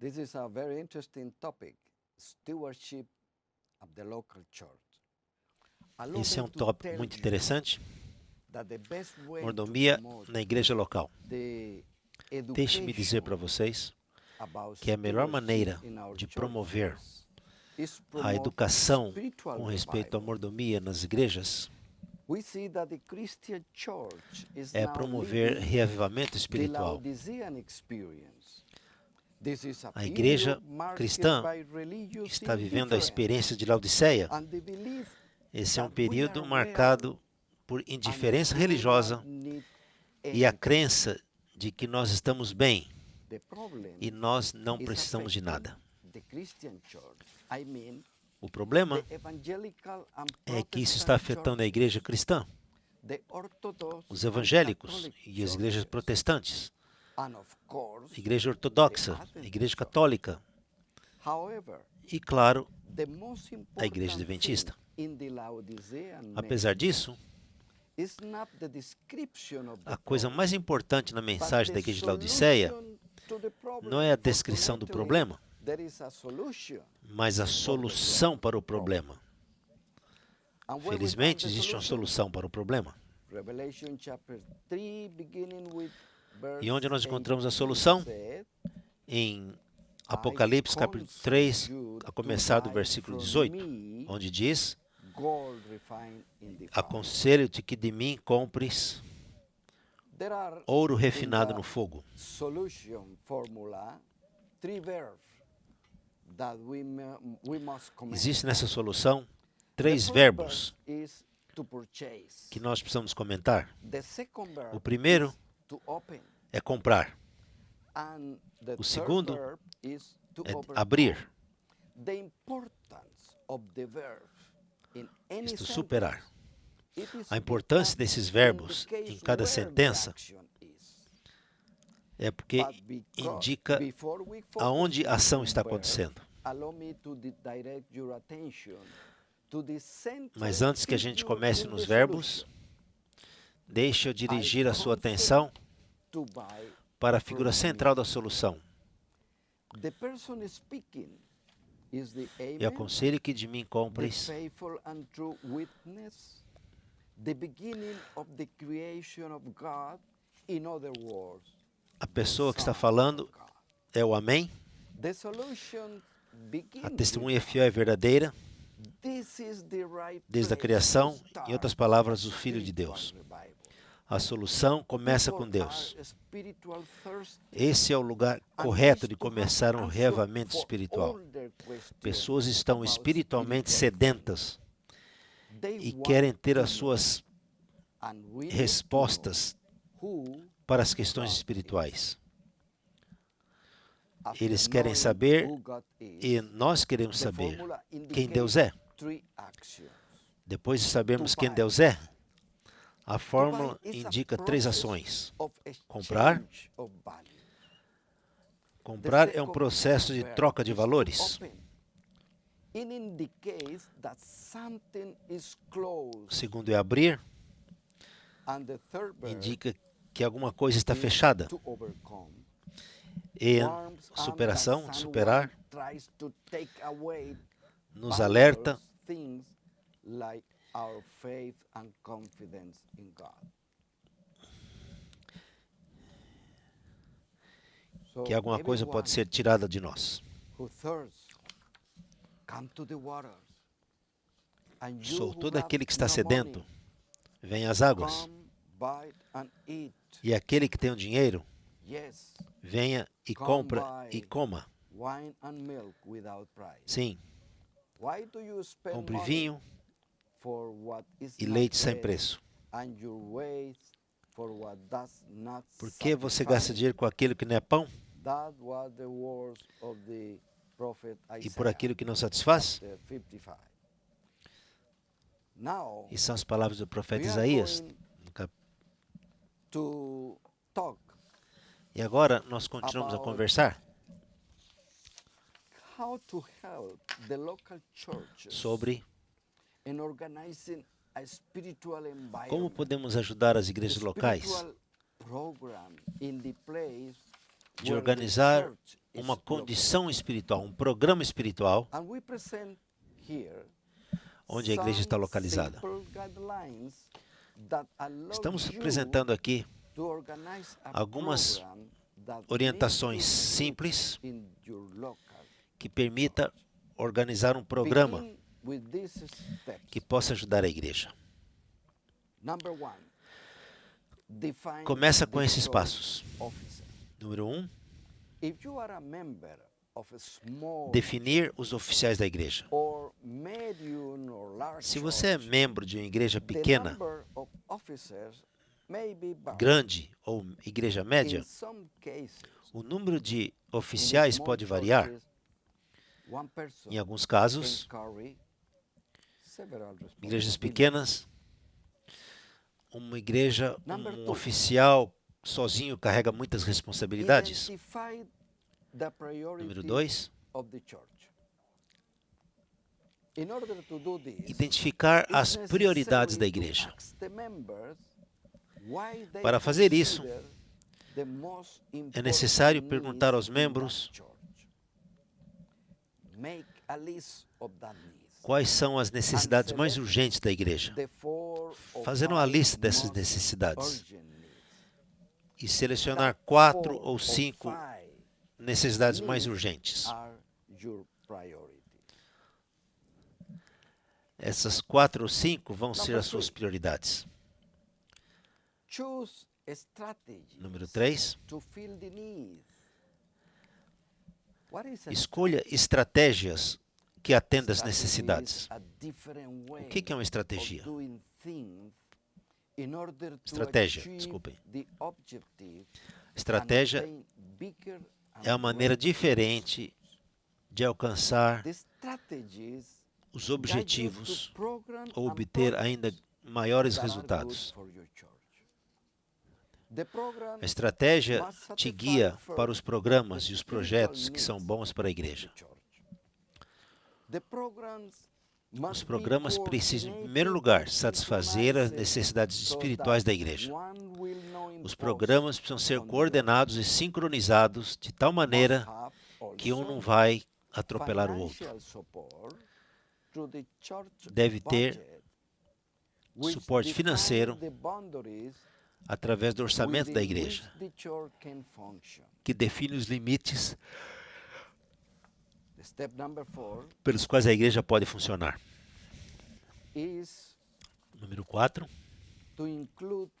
This is a very interesting topic, stewardship of the local church. Allow Esse é me um to tópico tell muito you interessante. that the best way to Mordomia promote na igreja local. the Deixe-me dizer para education vocês about que a melhor stewardship maneira in our de promover churches is a promote educação spiritual com respeito à revival. mordomia nas igrejas We see that the Christian church is é now promover living reavivamento the espiritual. Laodicean experience. This is a A igreja period marked cristã by religious está vivendo a indifference experiência de Laodiceia. and the belief Esse é um that we período are marcado por well and indiferença do not religiosa need e a anything. crença de que nós estamos bem The problem e nós não is precisamos de affecting nada. the Christian church. I mean, O problema the evangelical and é que isso está Protestant afetando a igreja churches, cristã, the Orthodox os and evangélicos Catholic e as igrejas churches, protestantes, and of course, a igreja the ortodoxa, a Adventist igreja church. católica However, e, claro, the most a igreja important adventista. thing in the Laodicean Apesar message disso, is not the description of the a coisa problem, mais importante na but mensagem the da igreja de Laodiceia solution to the problem. não é a descrição do Fortunately, problema, there is a solution. mas a solução para o problema. And where we find Felizmente, the existe uma solution? solução para o problema. Revelation chapter 3, beginning with verse E onde nós encontramos a solução? 18, said, Em Apocalipse capítulo 3, a começar do versículo 18, onde diz: gold refined in the fire. Aconselho-te que de mim compres There are ouro in refinado the no fogo. solution formula three verbs that we must command. Existe nessa solução The 3 first verbos verb is to purchase. que nós precisamos comentar. The second verb O primeiro is to open. é comprar, And the o third segundo verb is to é overcome. abrir, The importance of the verb in any isto sentence, superar. it is A importância because desses it verbos indicates em cada where the sentença action is. é porque But indica before we focus aonde a on ação the está verb, acontecendo. allow me to direct your attention to the sentence Mas antes que a gente figure comece in nos the verbos, solution. deixe eu dirigir a sua atenção To buy para a from figura me. central da solução. The person speaking is the E amen, aconselho que de mim the compres faithful and true witness, the beginning of the creation of God, in other words, a pessoa que está Son falando of God. é o Amém, The solution begins a with testemunha God. fiel e verdadeira, This is the right desde a place criação, to start em outras palavras, a o Filho de spiritual Deus. revival. A solução começa People com Deus. are spiritual thirsty Esse é o lugar and correto wish de to have começar um answer reavamento for espiritual. all their questions Pessoas estão about espiritualmente spiritual sedentas things. They e want querem ter to as suas know, and we need to respostas know who para as questões God espirituais. After Eles querem knowing saber who God is, e nós queremos the saber formula quem Deus indicates é. three actions. Depois de sabermos quem buy. Deus é, a To fórmula buy is a indica 3 process ações. of Comprar. exchange of value. Comprar The é um second processo de verb troca de is to valores. open. It indicates that something is O closed. segundo é abrir, And the third verb, indica que alguma coisa está is fechada. to overcome. E Warns on superação, that superar, someone tries to take away nos alerta valuable things like our faith and confidence in God. So que alguma coisa everyone pode ser tirada de nós. who thirsts, come to the waters. And you Sou who todo have aquele que está no sedento, money, vem às águas. come, buy and eat. E aquele que tem o dinheiro, Yes, venha e Come compra buy. e coma. wine and milk without price. Sim, Why do you spend compre money vinho for what is e not leite sem bread, preço. and your waste for what does not Por que você satisfy? gasta dinheiro com aquilo que não é pão That was the words of the prophet e Isaiah, por aquilo que não satisfaz? chapter 55. Now, E são as palavras do profeta we are Isaías. going no cap- to talk E agora nós continuamos a about conversar how to help the local churches sobre in organizing a spiritual environment, como podemos ajudar as igrejas locais spiritual program in the place de where the organizar church is uma located. condição espiritual, um programa espiritual, And we present here onde a igreja está some localizada. simple guidelines that allow Estamos you apresentando aqui to organize a algumas program that orientações meets simples in your local. que permita organizar um programa Begin with these steps. que possa ajudar a igreja. Number one, define Começa the com esses church passos. officer. Número 1, If you are a member of a small definir os oficiais da igreja. or medium or large Se você é church, membro de uma igreja the pequena, number of officers may be varied. grande ou igreja média, In some cases, o número de in oficiais small pode variar. churches, one person Em alguns can casos, carry several igrejas responsibilities. pequenas, Number um two. oficial sozinho carrega muitas responsabilidades. Identify the Número priorities 2, of the church. In order to do this, identificar it's as prioridades da necessary to igreja. ask the members why they Para fazer isso, consider the most é important necessário perguntar aos needs in that membros church. Make a list of that needs. quais são as necessidades mais urgentes da igreja. The 4 or Fazer uma 5 lista dessas most necessidades urgent needs. e selecionar That 4 4 ou or 5 5 necessidades mais needs urgentes. are your priority. Essas 4 ou 5 vão ser Number as suas three. prioridades. Choose strategies Número 3, to fill the needs. What is a escolha estratégias que atendam às strategy? necessidades. A different way O que é uma of estratégia? doing things in order to Estratégia, achieve desculpem. the objective Estratégia and obtain bigger and é uma maneira greater diferente de alcançar results. The strategies os guide you objetivos to program ou and obter projects ainda maiores that are resultados. good for your church. The program A estratégia must te satisfy guia first para os programas e os projetos que são bons para a igreja. Os programas precisam, em primeiro lugar, satisfazer as necessidades espirituais da igreja. Os programas precisam ser coordenados e sincronizados de tal maneira que um não vai atropelar o outro. Deve ter suporte financeiro através do orçamento da igreja, que define os limites pelos quais a igreja pode funcionar. Número 4, to include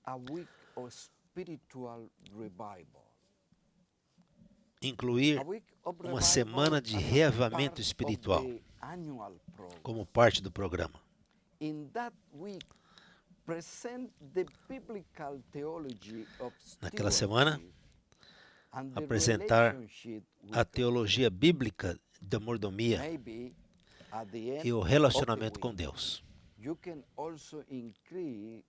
a week of spiritual revival. incluir A week of uma revival semana de as reavamento part espiritual of the annual program. como parte do programa. In that week, present the biblical theology of Naquela semana, stewardship and the apresentar relationship with a teologia bíblica da mordomia maybe at the end e o of relacionamento the com week, Deus. you can also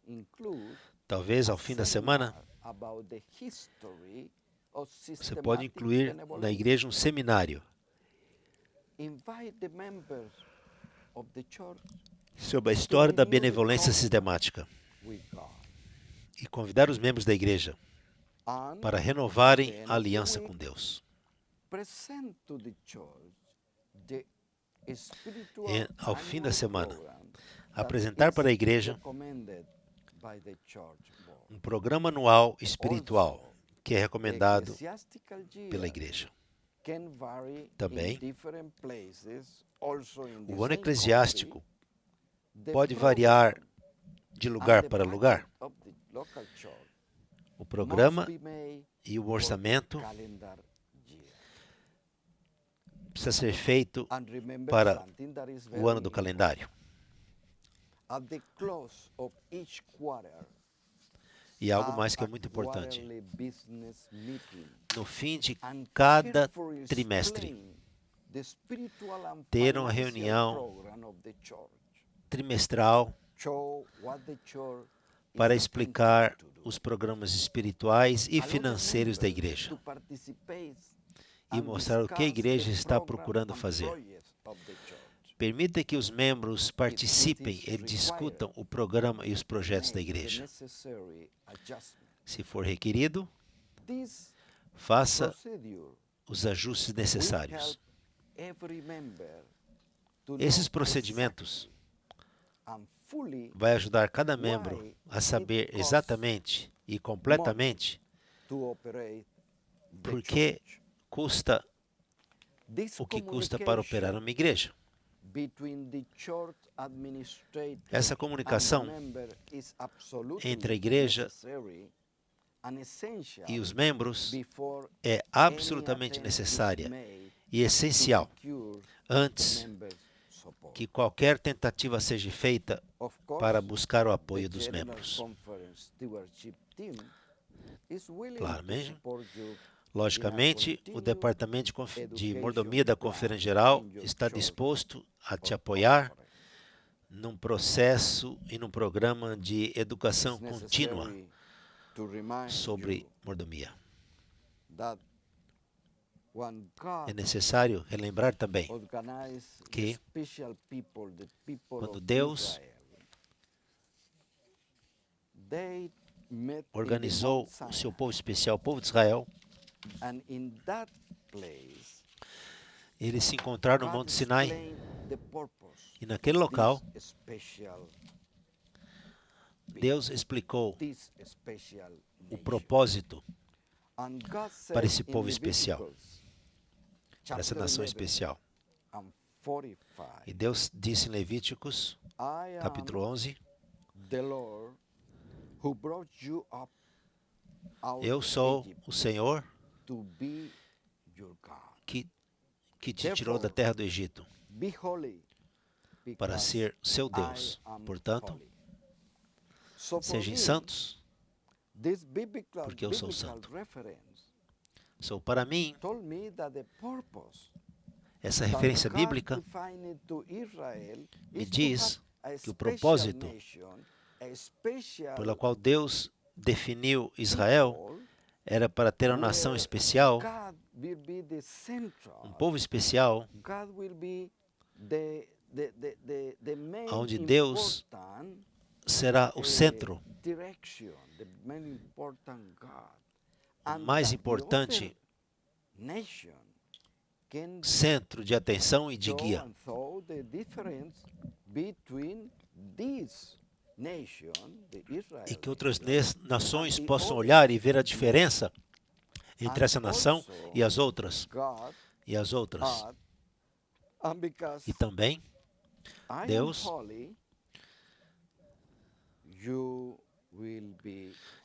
include Talvez ao a fim da semana seminar about the history of você systematic pode incluir na benevolence. igreja um seminário Invite the members of the church sobre a história da benevolência sistemática with God. e convidar os membros da igreja And para at the renovarem end a of the aliança week, com Deus. present to the church the spiritual Ao fim da annual semana, program that apresentar is para a igreja recommended by the church board. um programa anual espiritual Also, que é the recomendado ecclesiastical year pela igreja. can vary Também, in different places, also in the o ano same eclesiástico country. The pode variar program de and lugar the para budget lugar. of the local church O programa must be made e o for the orçamento calendar year. precisa ser feito And remember para something that is o very ano do calendário. At the close of each quarter, E algo have mais que é a muito importante. quarterly business meeting No fim de and cada carefully trimestre, explain the spiritual and ter uma financial reunião program of the church. trimestral Show what the church is para attempting explicar to do. os programas espirituais e Allow the financeiros da members igreja to participate e and mostrar o que a discuss igreja the está program procurando and fazer. projects of the church. Permita que os membros participem e required, discutam o programa e os projetos da Make the igreja. necessary adjustment. Se for requerido, This Faça procedure os ajustes will necessários. help every member to Esses know procedimentos exactly and fully vai ajudar cada membro a saber exatamente e completamente to operate the por que church. custa This o que custa para operar communication uma igreja. between the church administrator Essa and the comunicação member is absolutely entre a igreja necessary and essential e os membros before é any absolutamente attempt is necessária made e to essencial secure antes the members' support. que qualquer tentativa seja feita Of course, para buscar o the apoio dos General membros. Conference Stewardship Team is willing Claro, to mesmo. support you. Logicamente, o Departamento de Mordomia da Conferência Geral está disposto a te apoiar num processo e num programa de educação contínua sobre mordomia. É necessário relembrar também que quando Deus organizou o seu povo especial, o povo de Israel, eles se encontraram no Monte Sinai e naquele local Deus explicou o propósito para esse povo especial, para essa nação especial. E Deus disse em Levíticos, capítulo 11, eu sou o Senhor que te tirou da terra do Egito para ser seu Deus. Portanto, sejam santos, porque eu sou santo. Para mim, essa referência bíblica me diz que o propósito pela qual Deus definiu Israel era para ter uma nação especial, um povo especial, onde Deus será o centro, o mais importante centro de atenção e de guia. E que outras nações possam olhar e ver a diferença entre essa nação e as outras. E também, Deus,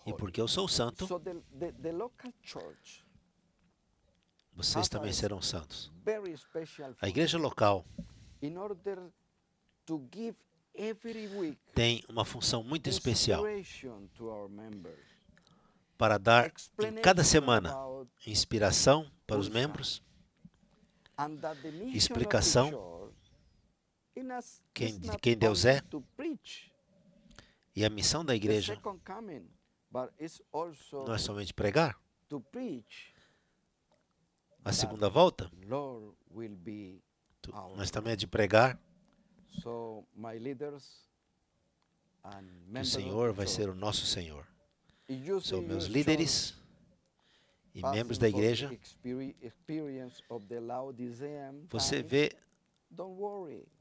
e porque eu sou santo, vocês também serão santos. A igreja local tem uma função muito especial para dar em cada semana inspiração para os membros, explicação de quem Deus é, e a missão da igreja não é somente pregar. A segunda volta, mas também é de pregar. Que o Senhor vai ser o nosso Senhor. São meus líderes e membros da igreja. Você vê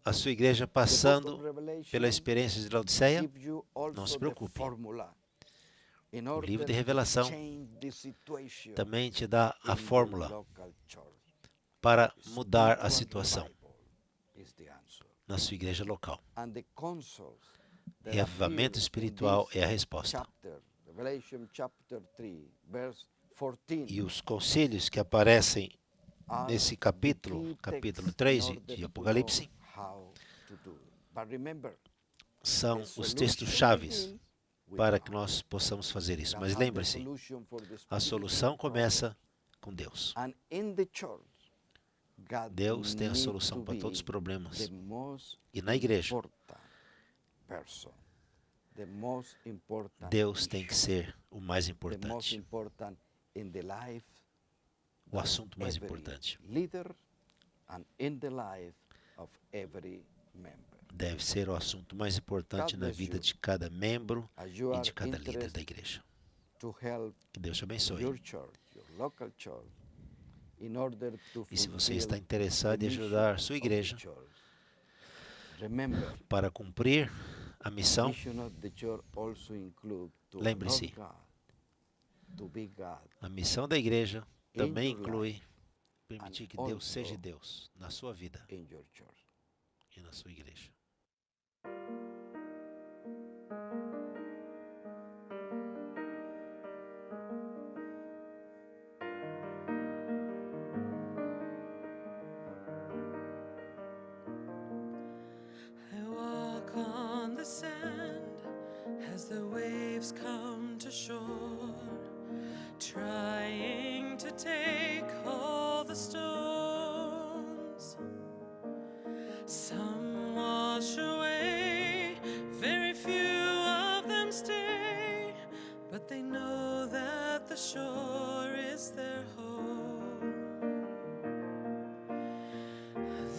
a sua igreja passando pela experiência de Laodiceia? Não se preocupe. O livro de Revelação também te dá a fórmula para mudar a situação na sua igreja local. E avivamento espiritual é a resposta. E os conselhos que aparecem nesse capítulo 3 de Apocalipse, são os textos chaves para que nós possamos fazer isso. Mas lembre-se, a solução começa com Deus. Deus tem a solução para todos os problemas. E na igreja, Deus tem que ser o mais importante. O assunto mais importante. Deve ser o assunto mais importante na vida de cada membro e de cada líder da igreja. Que Deus te abençoe. local church in order to E se você fulfill está the interessado em mission ajudar sua of the igreja church. Remember, para cumprir a the missão, mission of the church also includes to lembre-se, love God, to be God a missão da igreja in também your inclui life permitir que and Deus seja also Deus na sua vida in your church. e na sua igreja. I walk on the sand as the waves come to shore, trying to take all the storms. Some wash away, very few of them stay, but they know that the shore is their home.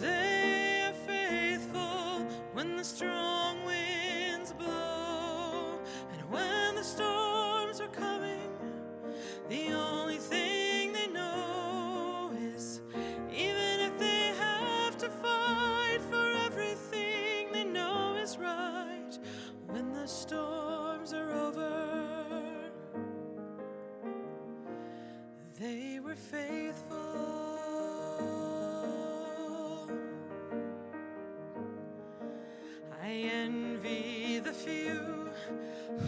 They are faithful when the strong winds blow, and when the storms are coming, the only thing they know is, even if they have to fight for everything they know is right, when the storms are over, they were faithful. I envy the few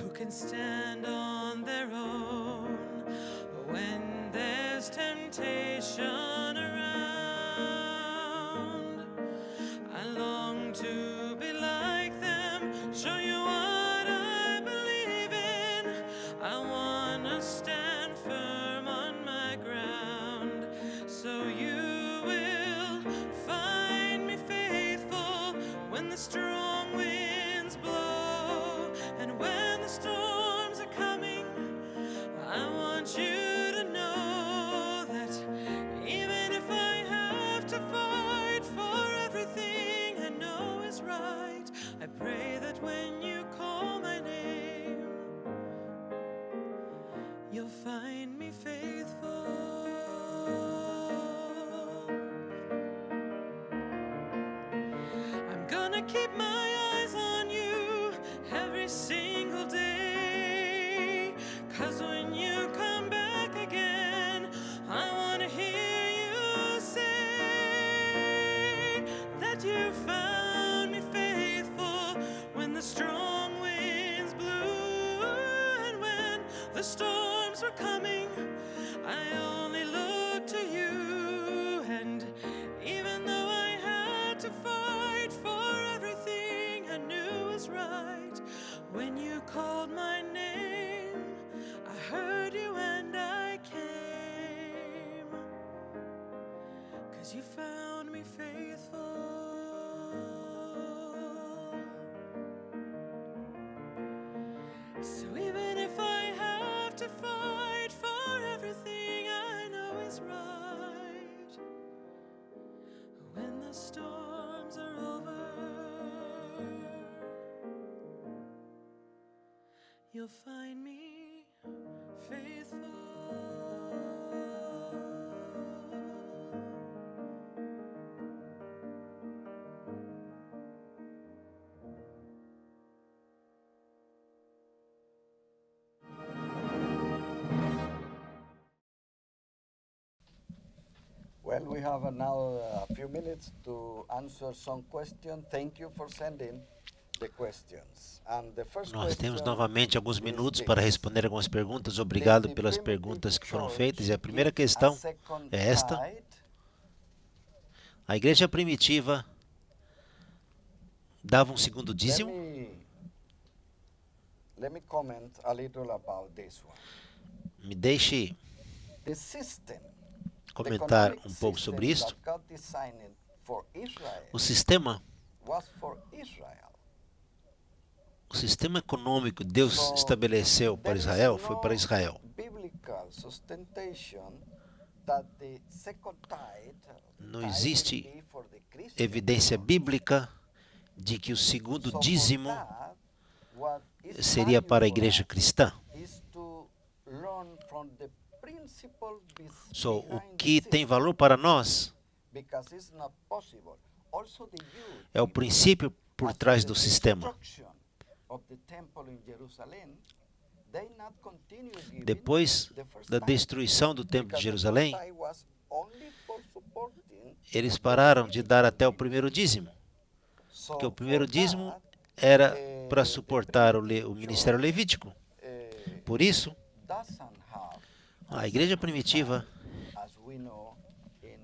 who can stand on their own when there's temptation around. I long to be like them, show you what I believe in. I want to stand firm on my ground, so you will find me faithful when the strong winds blow, and when the storms are coming. I want you to know that even if I have to fight for everything I know is right, I pray that when you call my name, you'll find me faithful. I'm gonna keep my eyes on you every single day, 'cause when you come back again, I wanna hear you say that you found me faithful when the strong winds blew, and when the storms were coming, I only looked to you, and even though I had to fight for everything I knew was right, when you called my name, I heard you and I came, 'cause you found me faithful. So even if I have to fight for everything I know is right, when the storms are over, you'll find me faithful. Well, we have now a few minutes to answer some questions. Thank you for sending the questions. And the first Nós temos question novamente alguns is minutos this. para responder algumas perguntas. Obrigado Did the pelas primitive perguntas que foram church feitas. E a primeira give a questão second é esta: tithe? a igreja primitiva dava um segundo dízimo? Let me comment a little about this one. Me deixe The system, comentar the economic pouco sobre system isto. that God designed for Israel O sistema was for Israel. econômico que Deus So, estabeleceu para there is Israel foi no para Israel. biblical sustentation that the second tithe Não will existe be for the Christian evidência church. bíblica de que o segundo So, for dízimo that, what is seria para a valuable igreja cristã. is to learn from the principle O behind the que tem system, valor para nós because it's not possible. Also the youth, é o princípio por trás do sistema. of the temple in Jerusalem, they not continue giving Depois the first da time, destruição do Templo de because the Jerusalém, first time was only for supporting eles the pararam de dar até o Levitical primeiro dízimo, So porque o primeiro for dízimo that, era eh, para the suportar primitive o ministério church, levítico. eh, Por isso, doesn't have a igreja primitiva as we know in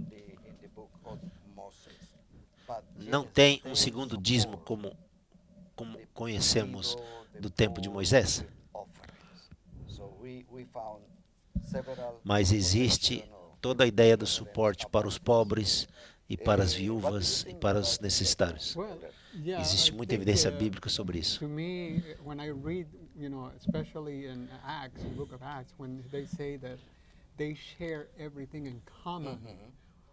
the book of Moses. But não yes, tem they um segundo dízimo support como the conhecemos widow, the do tempo de poor, Moisés. the offerings. So we found several Mas existe quotation of toda a ideia do evidence suporte para about os this. pobres e para as What do viúvas you e think para os about necessitados. Well, yeah, Existe I muita think, evidência bíblica sobre isso. To me, when I read, especially in Acts, the book of Acts, when they say that they share everything in common,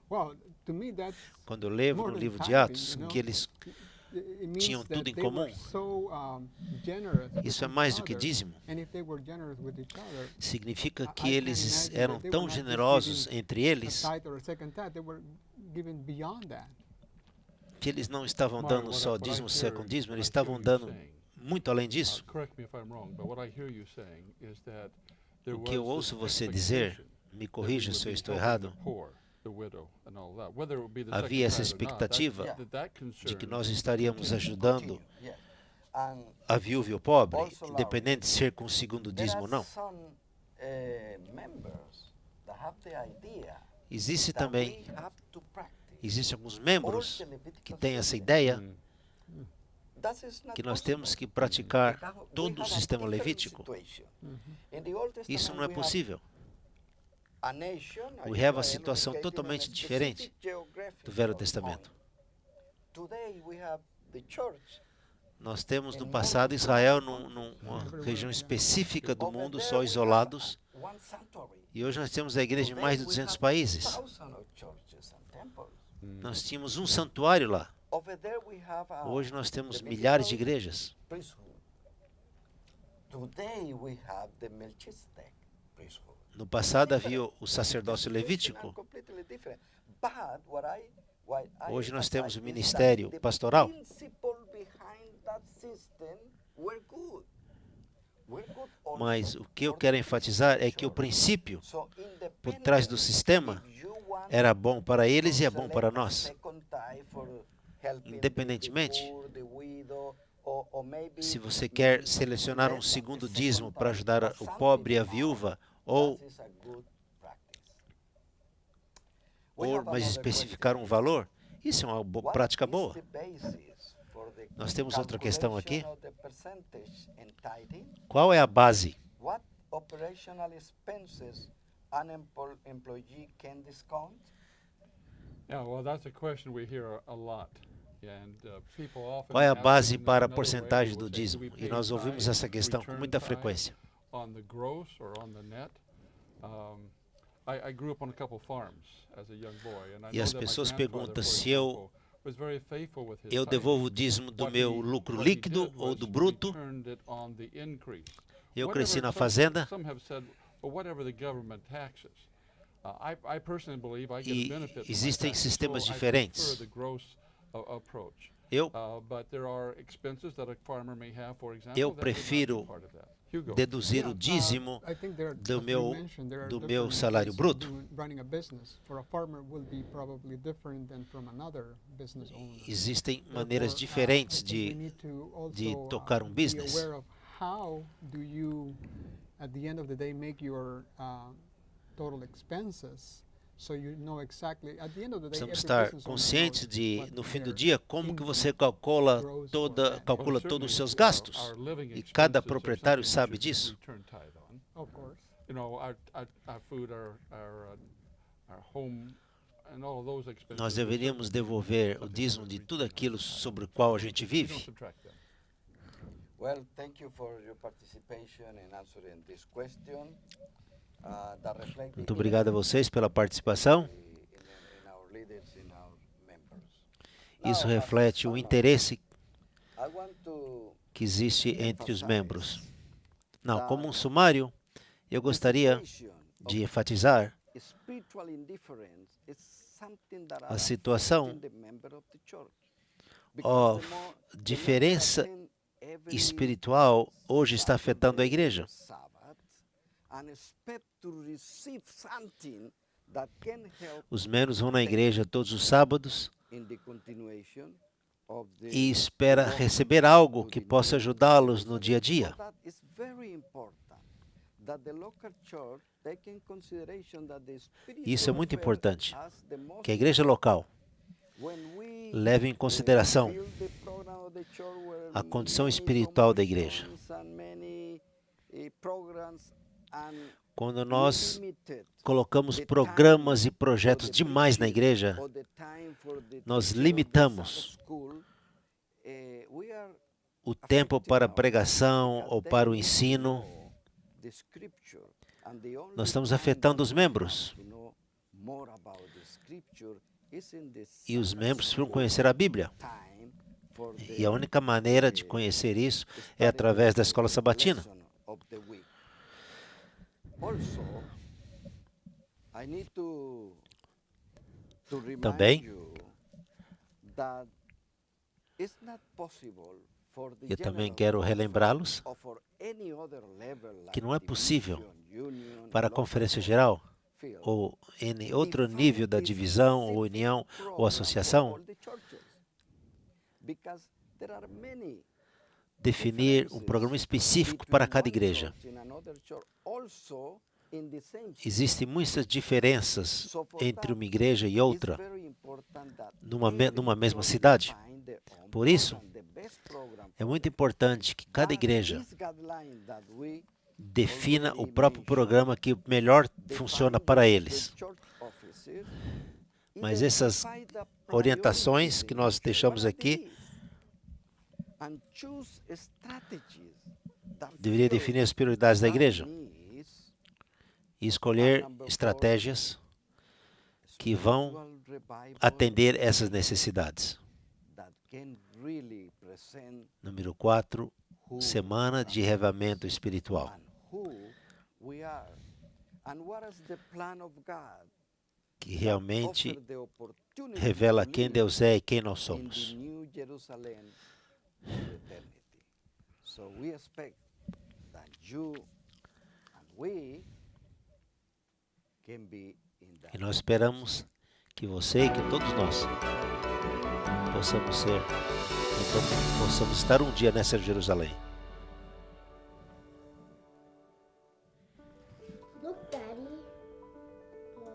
well, to me that's Quando eu leio more no than livro de tithing, Atos, you know? que eles It means tinham that tudo em they were comum. so, generous with Isso é each mais do que other, dízimo. and if they were generous with each other, Significa I que can't eles imagine eram that they tão were not just generosos giving entre a eles tithe or a second tithe, they were giving beyond that. que eles não estavam Mario, dando what I- só what I dízimo, hear- second dízimo, what eles I hear estavam you dando saying, muito além disso. correct me if I'm wrong, but what I hear you saying is that there O que eu was ouço this você dizer, expectation me that we corrija would se eu be estou helping errado, the poor, the widow, and all that. Whether it would be the havia essa second tithe or not, that- expectativa that de que concern nós estaríamos Continue, ajudando yeah. And a viúva e o pobre, Also, Larry, independente de ser com o segundo there dízimo ou are não. some members that have the idea Existe that também, we have to practice existem alguns all membros the Levitical que têm essa system. ideia That is not que nós possible. temos que praticar Because we todo o have a sistema different levítico. situation. In the Old Testament, Isso não é we have possível. a nation, a We have a Israel, situação located in a totalmente specific diferente geographical do Velho point. Testamento. Today we have the church. Nós temos no passado Israel numa região específica do Over mundo, there só we isolados, have one sanctuary. e hoje nós temos a igreja em Today mais de we 200 have países. thousands of churches and temples. Nós tínhamos um santuário lá. Over there we have a Hoje nós temos Levitical milhares de igrejas. priesthood. Today we have the Melchizedek priesthood. No passado havia o sacerdócio The situations levítico. are completely different. But what I Hoje nós temos o emphasize is ministério that the pastoral. principle behind that system were good. Were good also Mas o que eu for quero the enfatizar é Christian que o church. princípio So, por trás do independent sistema if you want era bom para eles e é to bom para select a nós. second tithe for helping the Independentemente, poor, the widow, or maybe se você quer selecionar um less than segundo the dízimo second para tithe, ajudar but o something pobre e a more, viúva, ou, that is a good practice. We have mas another especificar question. um valor, isso é uma What prática is boa. the basis for the Nós temos outra questão aqui. calculation of the percentage in tithing? Qual é a base? What operational expenses an employee can discount? Yeah, well, that's a question we hear a lot. And people often Qual é a ask base it in para a another way. porcentagem They do will say, dízimo? "Do we E pay nós ouvimos tithe, essa questão com return muita tithe frequência. on the gross or on the net?" I grew up on a couple farms as a young boy, and I E know as that my pessoas grandfather, perguntam for se eu example, was very faithful with his Eu tithing. devolvo o dízimo do What meu he- lucro what he líquido did ou was do bruto. returned it on the increase. Eu Whatever cresci na some- fazenda Some have said, well, whatever the government taxes. I personally believe I get E a benefit from my existem taxes, sistemas so I diferentes. prefer the gross approach. Eu But there are expenses that a farmer may have, for example, Eu that would not be prefiro part of that. Hugo. deduzir o dízimo I think there, do as we meu- mentioned, there are do meu different salário ways of bruto. running a business. For a farmer will be probably different than from another business owner. Existem Therefore, maneiras I diferentes think we de need to de also, tocar um be business. aware of how do you, at the end of the day, make your total expenses, so you know exactly. At the end of the day, Precisamos every estar business owner conscientes knows de, what no fim do their dia, como que você income calcula grows toda, or net. calcula Well, todos os seus certainly gastos. our living E cada expenses are proprietário something sabe we should disso. return tithe on. Of course. You know, our food, our home, and all of those expenses. Nós we deveríamos certainly devolver o something dízimo we de return tudo tithe aquilo on. sobre o qual a gente We don't vive. subtract them. Well, thank you for your participation in answering this question. That reflect the Muito obrigado a interest vocês pela participação. in our leaders, in our members. Isso Now, as a reflete o summary, interesse I want to que existe entre os emphasize membros. Não, como um sumário, eu gostaria the situation de enfatizar spiritual indifference is something that a are situação affecting the member of the church. a Because the more diferença attend every espiritual hoje está afetando a igreja. Sabbath and expect to receive something that can help Os membros vão na igreja todos os sábados in the continuation of the e espera walk receber algo to que the possa new ajudá-los no Jerusalem. dia a dia. So that is very important that the local church take in consideration that the spiritual Isso é muito affair importante, as the most que a igreja local when we leve em consideração feel the program of the church where a condição many espiritual da igreja. promotions and many, programs and Quando nós limited colocamos the programas time e projetos for the demais na preaching igreja, or the time for the nós teaching of the limitamos Sabbath school, we are o tempo para a affecting pregação because ou they para o need to ensino. know the scripture, and the only Nós estamos time afetando that os we membros. have to know more about the scripture is in the E os Sabbath membros precisam school conhecer a Bíblia. time for E the, a única maneira de conhecer isso é através da escola sabatina. lesson of the week. Also, I need to remind Também, you that it's not possible for the eu também general quero conference relembrá-los or for any other level que like não é possível division, union, para a local conferência church geral field, ou em outro define nível da a divisão ou specific união ou program for associação, all the churches. Because there are many definir um programa específico para cada igreja. Existem muitas diferenças entre uma igreja e outra numa mesma cidade. Por isso, é muito importante que cada igreja defina o próprio programa que melhor funciona para eles. Mas essas orientações que nós deixamos aqui deveria definir as prioridades da igreja e escolher estratégias que vão atender essas necessidades. Número 4, Semana de Reavivamento Espiritual. Que realmente revela quem Deus é e quem nós somos. So we expect that you and we can be in that. E nós esperamos que você e que todos nós possamos estar um dia nessa Jerusalém. Look, Daddy. 1, 2,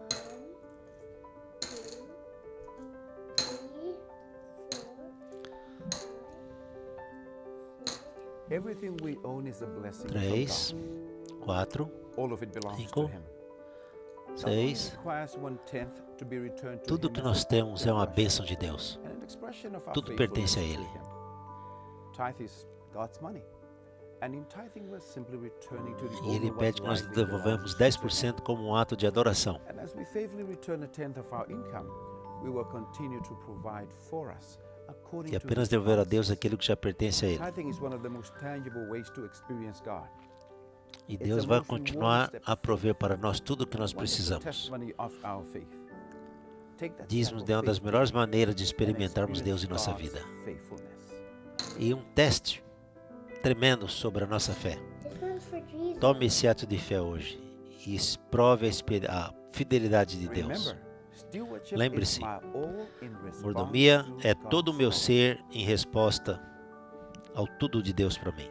3, 4, 5. Everything we own is a blessing from 3, God. 4, All of it belongs 5, to Him. 6. Requires 1/10 to be returned to Tudo Him que as nós a temos é uma portion bênção de Deus. and an expression of our Tudo pertence a faithfulness Ele. to Him. Tithe is God's money. And in tithing we're simply returning to the E Ele owner pede que nós what rightly devolvemos belongs to 10% como um ato de adoração. Him. And as we faithfully return 1/10 of our income, we will continue to provide for us according E to apenas His devolver a Deus promises. aquilo que já pertence a Ele. Tithing is one of the most tangible ways to experience God. E Deus vai continuar a prover para nós tudo o que nós precisamos. Testimony of our faith. Take that Dízimos step é of uma das faith melhores maneiras de and experimentarmos Deus em nossa experience vida. God's faithfulness. E um teste tremendo sobre a nossa fé. This one's for Jesus. Tome esse ato de fé hoje e prove a fidelidade de Deus. Remember, stewardship Lembre-se, is my all in response mordomia to é God's todo o meu law. ser em resposta ao tudo de Deus para mim.